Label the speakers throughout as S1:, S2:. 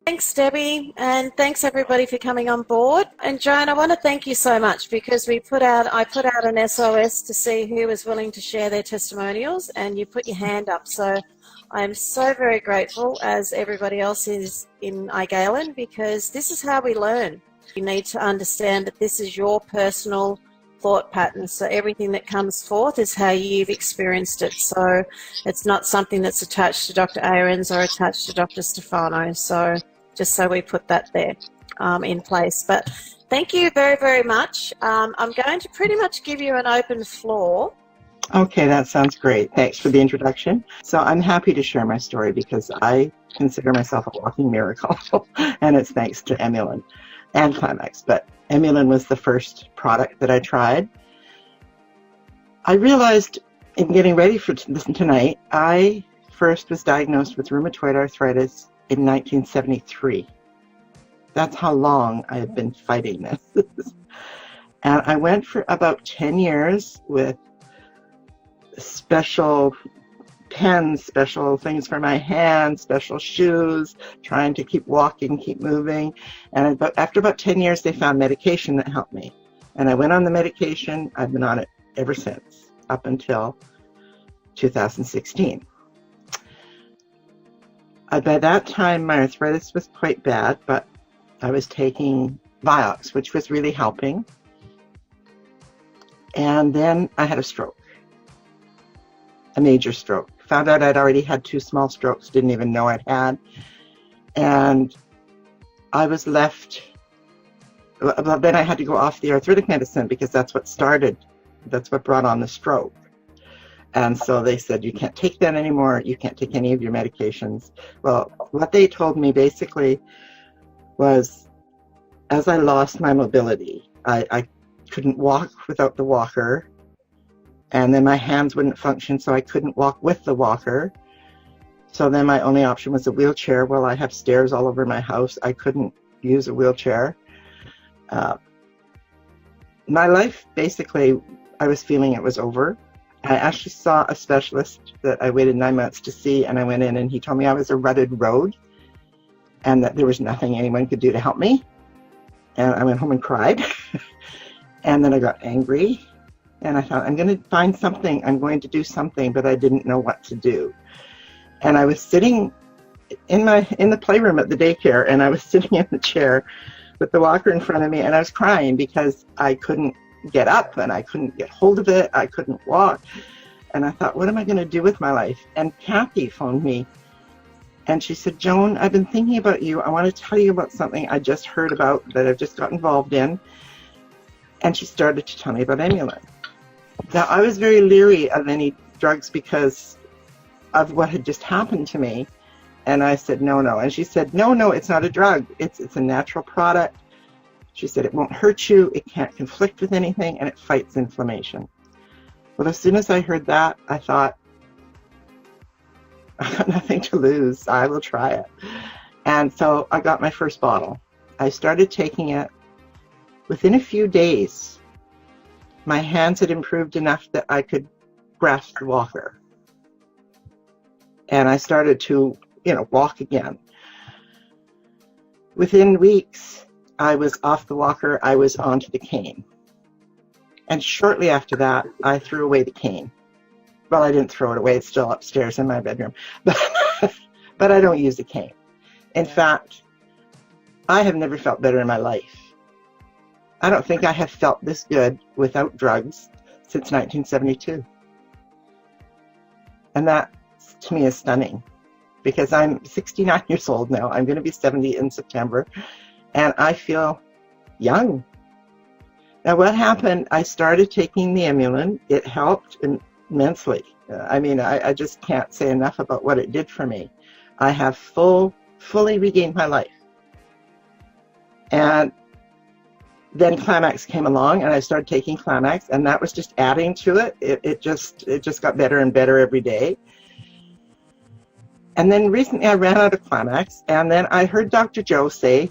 S1: Thanks, Debbie, and thanks everybody for coming on board. And Joan, I want to thank you so much because I put out an SOS to see who was willing to share their testimonials, and you put your hand up. So I'm so very grateful, as everybody else is in iGalen, because this is how we learn. You need to understand that this is your personal thought pattern. So everything that comes forth is how you've experienced it. So it's not something that's attached to Dr. Ahrens or attached to Dr. Stefano. So just so we put that there in place. But thank you very, very much. I'm going to pretty much give you an open floor.
S2: Okay, that sounds great. Thanks for the introduction. So I'm happy to share my story because I consider myself a walking miracle, and it's thanks to Emulin and Klamax. But Emulin was the first product that I tried. I realized in getting ready for this tonight, I first was diagnosed with rheumatoid arthritis in 1973. That's how long I have been fighting this. And I went for about 10 years with special pens, special things for my hands, special shoes, trying to keep walking, keep moving. And after about 10 years, they found medication that helped me. And I went on the medication. I've been on it ever since, up until 2016. By that time, my arthritis was quite bad, but I was taking Vioxx, which was really helping. And then I had a stroke, a major stroke. Found out I'd already had 2 small strokes, didn't even know I'd had. And I was left, well, then I had to go off the arthritic medicine because that's what brought on the stroke. And so they said, you can't take that anymore. You can't take any of your medications. Well, what they told me basically was, as I lost my mobility, I couldn't walk without the walker. And then my hands wouldn't function, so I couldn't walk with the walker. So then my only option was a wheelchair. Well, I have stairs all over my house. I couldn't use a wheelchair. My life, basically, I was feeling it was over. I actually saw a specialist that I waited 9 months to see, and I went in and he told me I was a rutted road and that there was nothing anyone could do to help me. And I went home and cried. And then I got angry and I thought, I'm going to find something. I'm going to do something, but I didn't know what to do. And I was sitting in the playroom at the daycare, and I was sitting in the chair with the walker in front of me, and I was crying because I couldn't get up and I couldn't get hold of it. I couldn't walk. And I thought, what am I going to do with my life? And Kathy phoned me and she said, Joan, I've been thinking about you. I want to tell you about something I just heard about that I've just got involved in. And she started to tell me about Emulin. Now, I was very leery of any drugs because of what had just happened to me. And I said, no. And she said, no, it's not a drug. It's a natural product. She said, it won't hurt you, it can't conflict with anything, and it fights inflammation. Well, as soon as I heard that, I thought, I got nothing to lose. I will try it. And so I got my first bottle. I started taking it. Within a few days, my hands had improved enough that I could grasp the walker. And I started to, walk again. Within weeks, I was off the walker, I was onto the cane. And shortly after that, I threw away the cane. Well, I didn't throw it away, it's still upstairs in my bedroom. But I don't use the cane. In fact, I have never felt better in my life. I don't think I have felt this good without drugs since 1972. And that, to me, is stunning. Because I'm 69 years old now. I'm going to be 70 in September. And I feel young. Now, what happened, I started taking the Emulin. It helped immensely. I just can't say enough about what it did for me. I have fully regained my life. And then Klamax came along, and I started taking Klamax, and that was just adding to it. It just got better and better every day. And then recently I ran out of Klamax, and then I heard Dr. Joe say,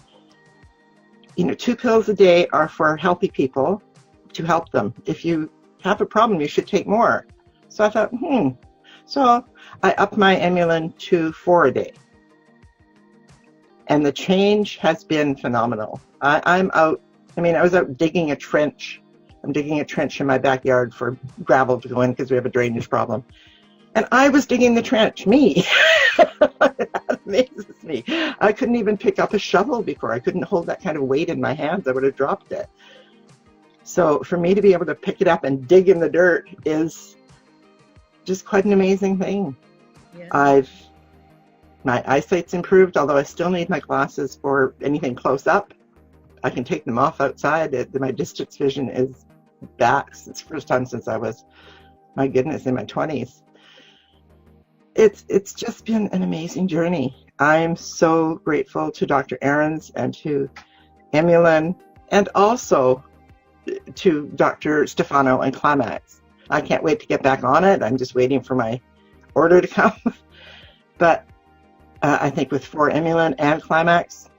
S2: 2 pills a day are for healthy people to help them. If you have a problem, you should take more. So I thought, So I upped my Emulin to 4 a day. And the change has been phenomenal. I'm out, I mean, I was out digging a trench. I'm digging a trench in my backyard for gravel to go in because we have a drainage problem. And I was digging the trench, me. That amazes me. I couldn't even pick up a shovel before. I couldn't hold that kind of weight in my hands. I would have dropped it. So for me to be able to pick it up and dig in the dirt is just quite an amazing thing. Yeah. My eyesight's improved, although I still need my glasses for anything close up. I can take them off outside. My distance vision is back. It's the first time since I was, my goodness, in my 20s. It's just been an amazing journey. I'm so grateful to Dr. Ahrens and to Emulin and also to Dr. Stefano and Klamax. I can't wait to get back on it. I'm just waiting for my order to come. But I think with 4 Emulin and Klamax,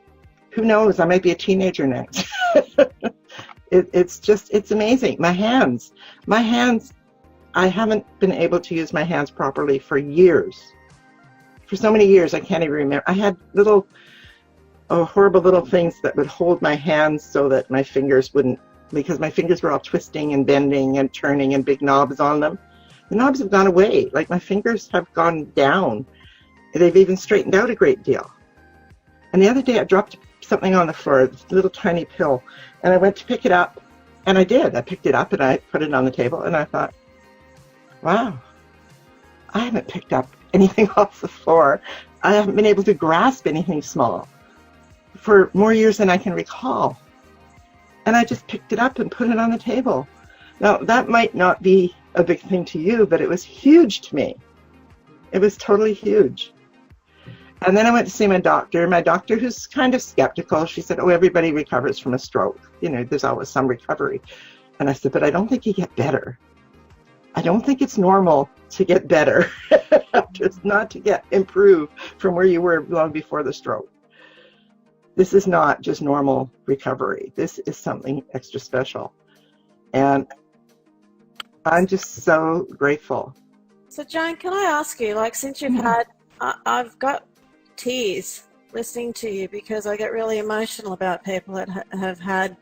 S2: who knows, I might be a teenager next. It's amazing. My hands, I haven't been able to use my hands properly for years. For so many years, I can't even remember. I had little, horrible little things that would hold my hands so that my fingers wouldn't, because my fingers were all twisting and bending and turning and big knobs on them. The knobs have gone away. Like, my fingers have gone down. They've even straightened out a great deal. And the other day I dropped something on the floor, a little tiny pill, and I went to pick it up, and I did. I picked it up and I put it on the table, and I thought, wow, I haven't picked up anything off the floor. I haven't been able to grasp anything small for more years than I can recall. And I just picked it up and put it on the table. Now, that might not be a big thing to you, but it was huge to me. It was totally huge. And then I went to see my doctor who's kind of skeptical. She said, oh, everybody recovers from a stroke. You know, there's always some recovery. And I said, but I don't think you get better. I don't think it's normal to get better, just not to get improved from where you were long before the stroke. This is not just normal recovery. This is something extra special. And I'm just so grateful.
S1: So, Joan, can I ask you, like, since you've had, I've got tears listening to you because I get really emotional about people that have had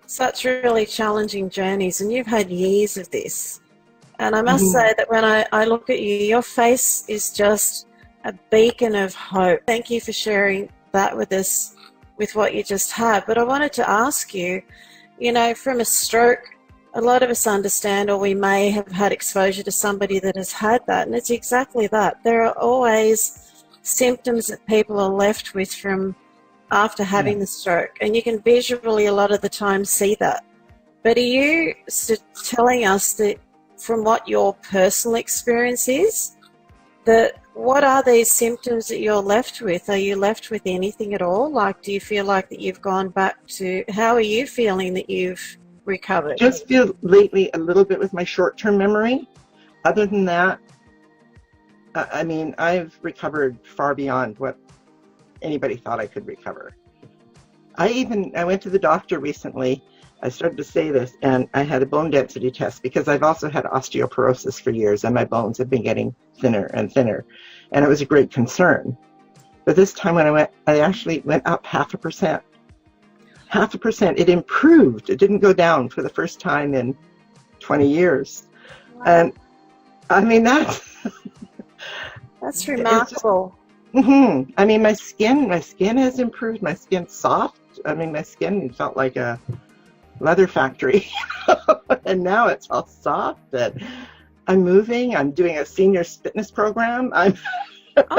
S1: such really challenging journeys, and you've had years of this. And I must say that when I look at you, your face is just a beacon of hope. Thank you for sharing that with us, with what you just had. But I wanted to ask you, you know, from a stroke, a lot of us understand, or we may have had exposure to somebody that has had that, and it's exactly that. There are always symptoms that people are left with from after having the stroke, and you can visually a lot of the time see that. But are you telling us that from what your personal experience is, that what are these symptoms that you're left with? Are you left with anything at all? Like, do you feel like that you've gone back to, how are you feeling that you've recovered?
S2: Just feel lately a little bit with my short-term memory. Other than that, I mean, I've recovered far beyond what anybody thought I could recover. I went to the doctor recently. I started to say this, and I had a bone density test because I've also had osteoporosis for years, and my bones have been getting thinner and thinner, and it was a great concern. But this time when I went, I actually went up 0.5%. 0.5%. It improved. It didn't go down for the first time in 20 years. Wow. And I mean, that's
S1: remarkable.
S2: I mean, my skin has improved. My skin's soft. I mean, my skin felt like a leather factory. And now it's all soft. And I'm moving. I'm doing a senior fitness program.
S1: Oh,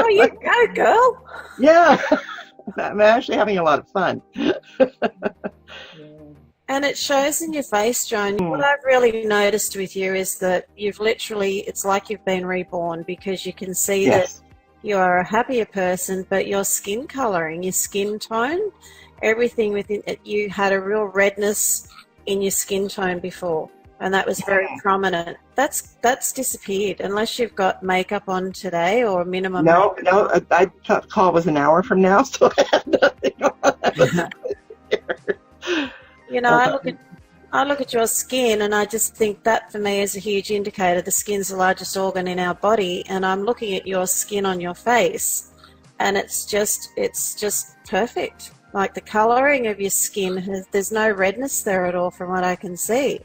S1: you go, girl.
S2: Yeah. I'm actually having a lot of fun.
S1: And it shows in your face, Joan. What I've really noticed with you is that you've literally, it's like you've been reborn, because you can see that you are a happier person, but your skin colouring, your skin tone, everything within it, you had a real redness in your skin tone before, and that was very prominent. That's disappeared, unless you've got makeup on today or minimum.
S2: No, I thought call was an hour from now, so I had nothing on.
S1: You know, I look at your skin, and I just think that for me is a huge indicator. The skin's the largest organ in our body, and I'm looking at your skin on your face, and it's just perfect. Like the colouring of your skin, there's no redness there at all from what I can see.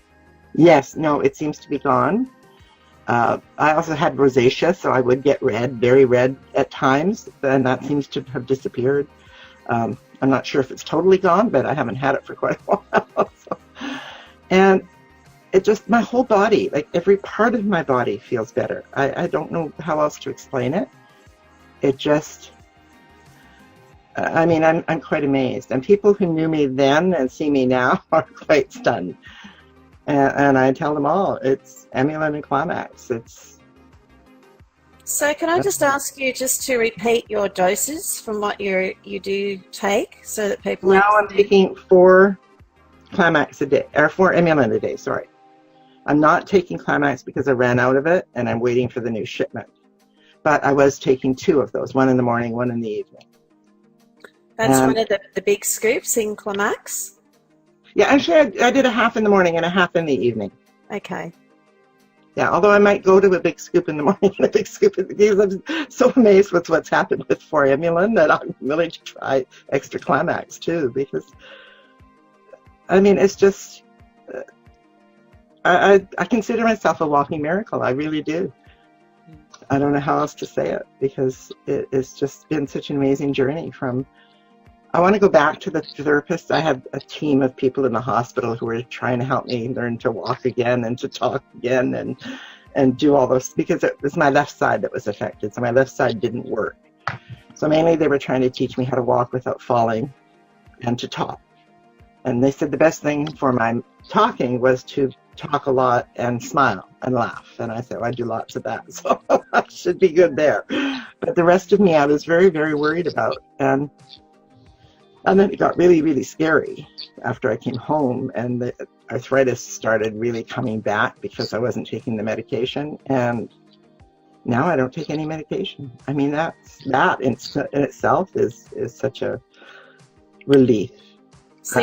S2: Yes, no, it seems to be gone. I also had rosacea, so I would get red, very red at times, and that seems to have disappeared. I'm not sure if it's totally gone, but I haven't had it for quite a while. And it just, my whole body, like every part of my body feels better. I don't know how else to explain it. It just, I mean, I'm quite amazed. And people who knew me then and see me now are quite stunned. And I tell them all, it's Emulin and Klamax.
S1: So can I just ask you just to repeat your doses from what you do take so that people
S2: now understand? I'm taking 4 Klamax a day, or 4 Emulin a day, sorry. I'm not taking Klamax because I ran out of it and I'm waiting for the new shipment. But I was taking 2 of those, one in the morning, one in the evening.
S1: That's one of the big scoops in Klamax?
S2: Yeah, actually I did a half in the morning and a half in the evening.
S1: Okay.
S2: Yeah, although I might go to a big scoop in the morning and a big scoop in the evening. I'm so amazed with what's happened with 4 Emulin that I'm willing to try extra Klamax too, because, I mean, it's just, I consider myself a walking miracle. I really do. I don't know how else to say it, because it's just been such an amazing journey from, I want to go back to the therapist. I had a team of people in the hospital who were trying to help me learn to walk again and to talk again and do all those, because it was my left side that was affected. So my left side didn't work. So mainly they were trying to teach me how to walk without falling and to talk. And they said the best thing for my talking was to talk a lot and smile and laugh. And I said, well, I do lots of that, so I should be good there. But the rest of me, I was very, very worried about. And then it got really, really scary after I came home, and the arthritis started really coming back because I wasn't taking the medication. And now I don't take any medication. I mean, that in itself is such a relief.
S1: So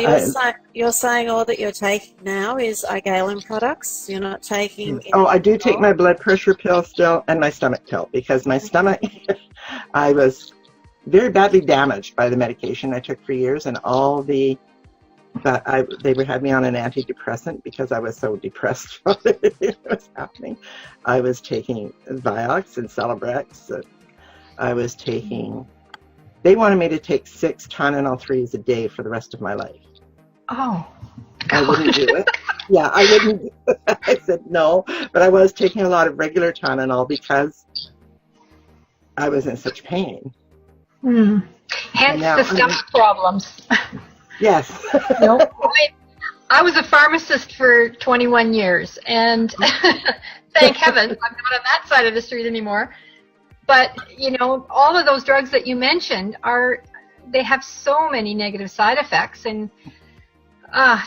S1: you're saying all that you're taking now is iGalen products? You're not taking...
S2: Oh, I do take my blood pressure pill still and my stomach pill, because my stomach, I was very badly damaged by the medication I took for years, and all the... But they had me on an antidepressant because I was so depressed from it was happening. I was taking Vioxx and Celebrex. And I was taking... They wanted me to take 6 Tylenol 3s a day for the rest of my life.
S3: Oh,
S2: I wouldn't do it. Yeah, I wouldn't do it. I said no, but I was taking a lot of regular Tylenol because I was in such pain.
S3: Hence the stomach problems.
S2: Yes.
S3: Nope. I was a pharmacist for 21 years, and thank heavens I'm not on that side of the street anymore. But, you know, all of those drugs that you mentioned they have so many negative side effects, and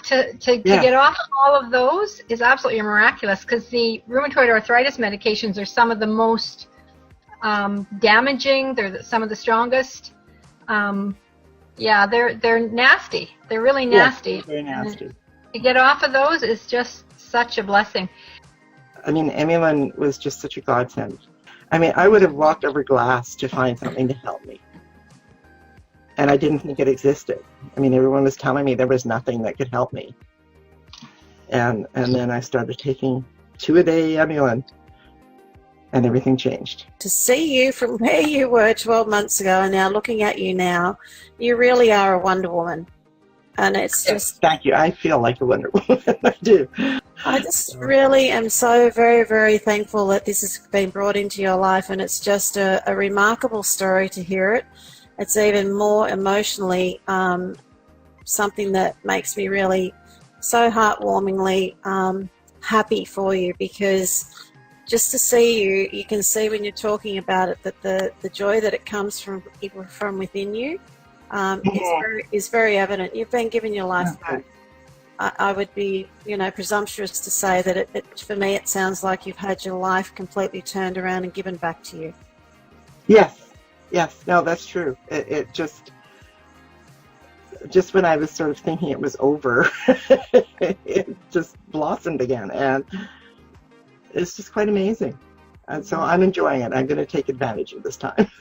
S3: to get off all of those is absolutely miraculous, because the rheumatoid arthritis medications are some of the most damaging. They're some of the strongest. Yeah, they're nasty. They're really nasty.
S2: Yes, very nasty.
S3: And to get off of those is just such a blessing.
S2: I mean, Emulin was just such a godsend. I mean, I would have walked over glass to find something to help me. And I didn't think it existed. I mean, everyone was telling me there was nothing that could help me. And then I started taking 2 a day Emulin, and everything changed.
S1: To see you from where you were 12 months ago and now looking at you now, you really are a Wonder Woman. And it's just...
S2: Thank you. I feel like a Wonder Woman. I do.
S1: I just really am so very, very thankful that this has been brought into your life, and it's just a remarkable story to hear it. It's even more emotionally something that makes me really so heartwarmingly happy for you, because just to see you can see when you're talking about it that the joy that it comes from within you is very evident. You've been given your life back. I would be, presumptuous to say that for me it sounds like you've had your life completely turned around and given back to you. Yes, no, that's true. It just when I was sort of thinking it was over, it just blossomed again, and it's just quite amazing. And so I'm enjoying it. I'm going to take advantage of this time.